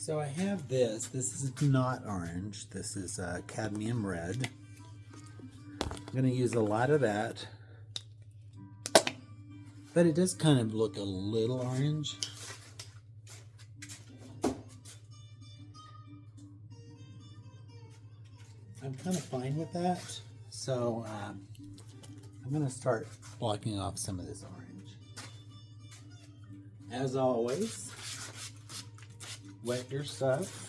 So I have this. This is not orange. This is cadmium red. I'm going to use a lot of that. But it does kind of look a little orange. I'm kind of fine with that. So I'm going to start blocking off some of this orange. As always, wet your stuff.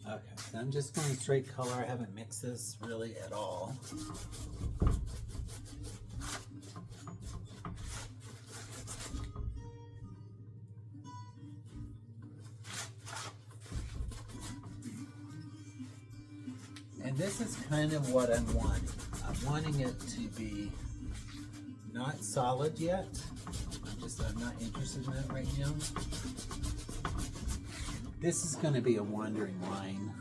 Okay, so I'm just going straight color. I haven't mixed this really at all. And this is kind of what I'm wanting. I'm wanting it to be not solid yet. I'm not interested in that right now. This is going to be a wandering line.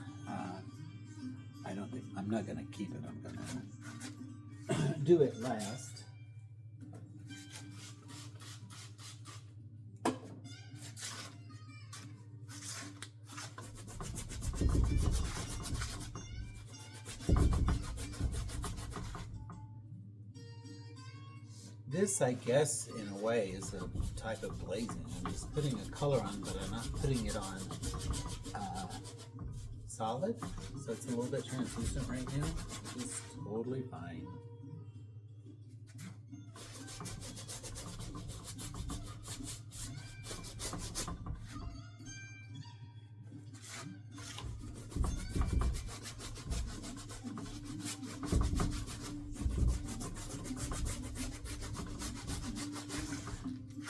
I'm not going to keep it. I'm going to do it last. This, I guess, in a way, is a type of glazing. I'm just putting a color on, but I'm not putting it on solid. So it's a little bit translucent right now, which is totally fine.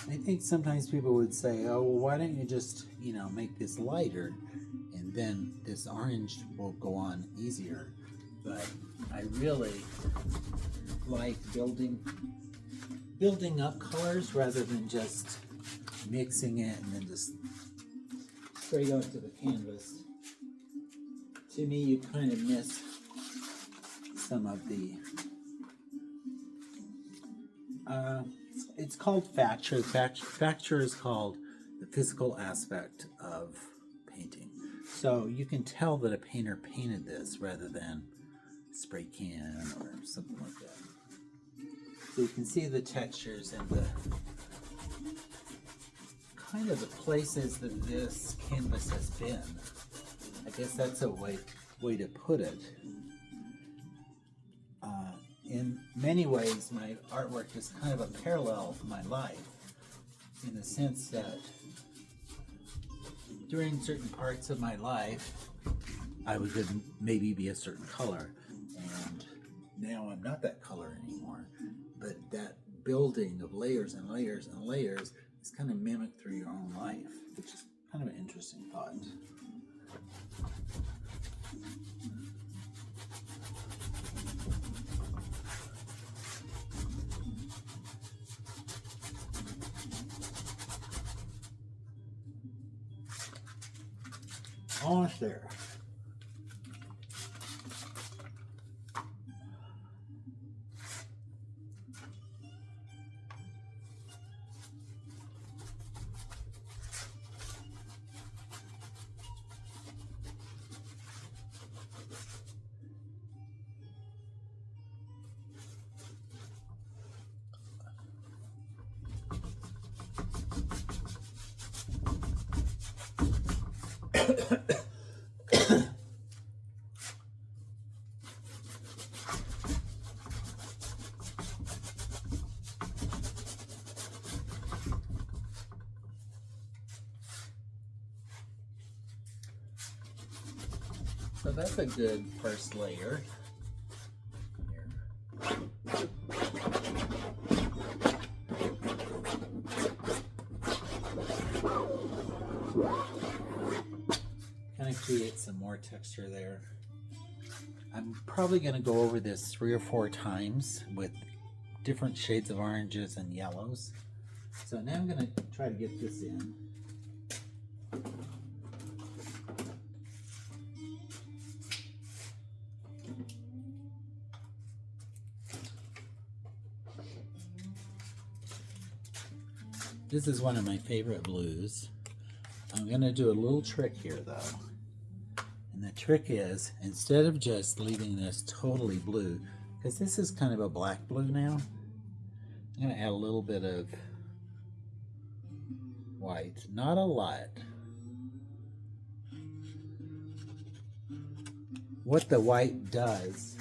I think sometimes people would say, oh, well, why don't you just, make this lighter and then this orange will go on easier. But I really like building up colors rather than just mixing it and then just straight onto the canvas. To me, you kind of miss some of the it's called facture. Facture is called the physical aspect of painting. So you can tell that a painter painted this rather than spray can or something like that. So you can see the textures and the kind of the places that this canvas has been. I guess that's a way to put it. In many ways, my artwork is kind of a parallel of my life, in the sense that during certain parts of my life, I would maybe be a certain color, and now I'm not that color anymore. But that building of layers and layers and layers is kind of mimicked through your own life, which is kind of an interesting thought. Almost there. So that's a good first layer. Kind of create some more texture there. I'm probably going to go over this 3 or 4 times with different shades of oranges and yellows. So now I'm going to try to get this in. This is one of my favorite blues. I'm going to do a little trick here though. And the trick is, instead of just leaving this totally blue, because this is kind of a black blue now, I'm going to add a little bit of white, not a lot. What the white does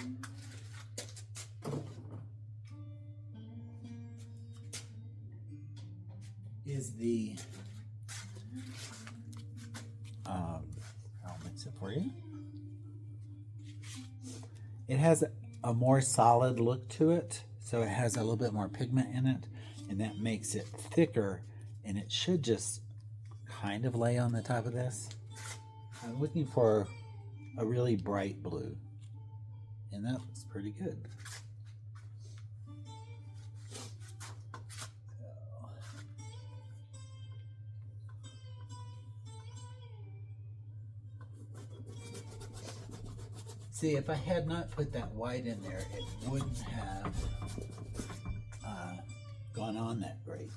is I'll mix it for you. It has a more solid look to it, so it has a little bit more pigment in it, and that makes it thicker, and it should just kind of lay on the top of this. I'm looking for a really bright blue, and that looks pretty good. See, if I had not put that white in there, it wouldn't have gone on that great.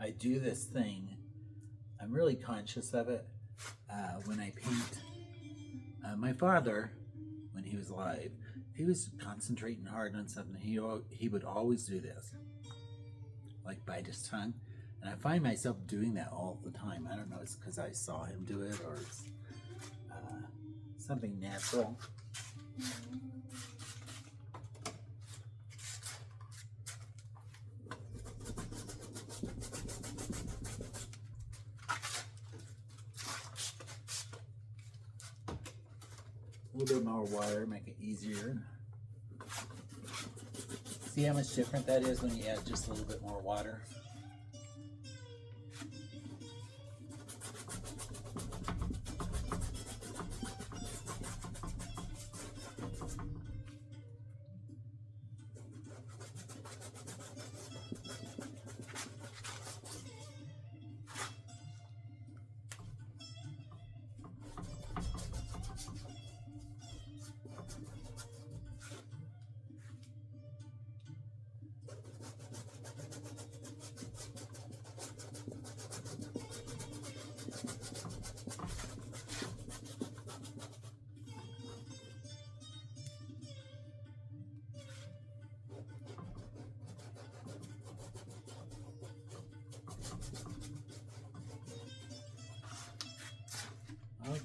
I do this thing, I'm really conscious of it when I paint. My father, when he was alive, if he was concentrating hard on something, he would always do this, like bite his tongue. And I find myself doing that all the time. I don't know, it's because I saw him do it, or it's something natural. A little bit more water, make it easier. See how much different that is when you add just a little bit more water? Okay.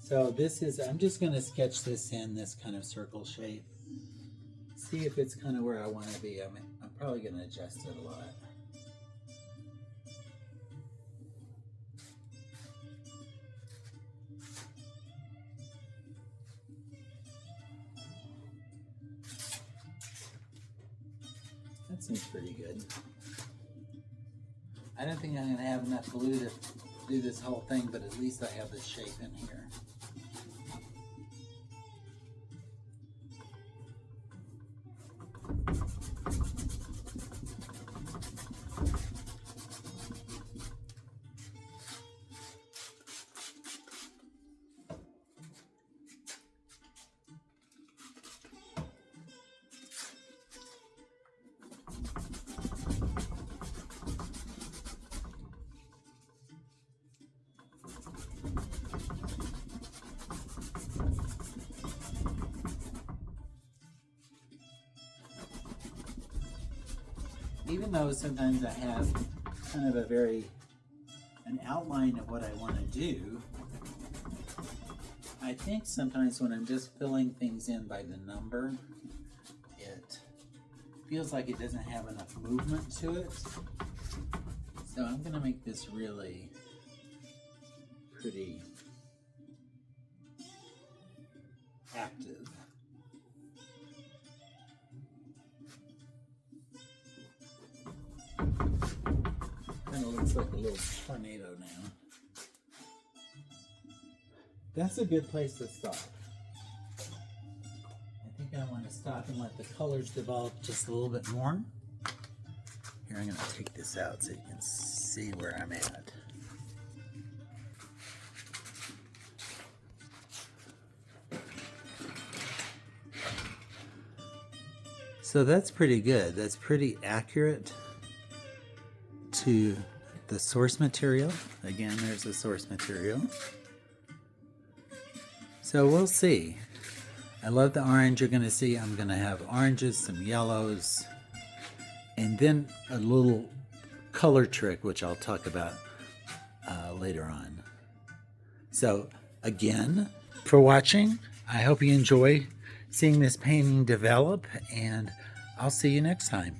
So this is, I'm just going to sketch this in this kind of circle shape. See if it's kind of where I want to be. I'm probably going to adjust it a lot. That seems pretty good. I don't think I'm going to have enough glue to do this whole thing, but at least I have the shape in here. Even though sometimes I have kind of an outline of what I want to do, I think sometimes when I'm just filling things in by the number, it feels like it doesn't have enough movement to it. So I'm going to make this really pretty. active. Kind of looks like a little tornado now. That's a good place to stop. I think I want to stop and let the colors develop just a little bit more. Here, I'm going to take this out so you can see where I'm at. So that's pretty good. That's pretty accurate to the source material. Again, there's the source material. So we'll see. I love the orange. You're going to see I'm going to have oranges, some yellows, and then a little color trick, which I'll talk about later on. So again, for watching, I hope you enjoy seeing this painting develop, and I'll see you next time.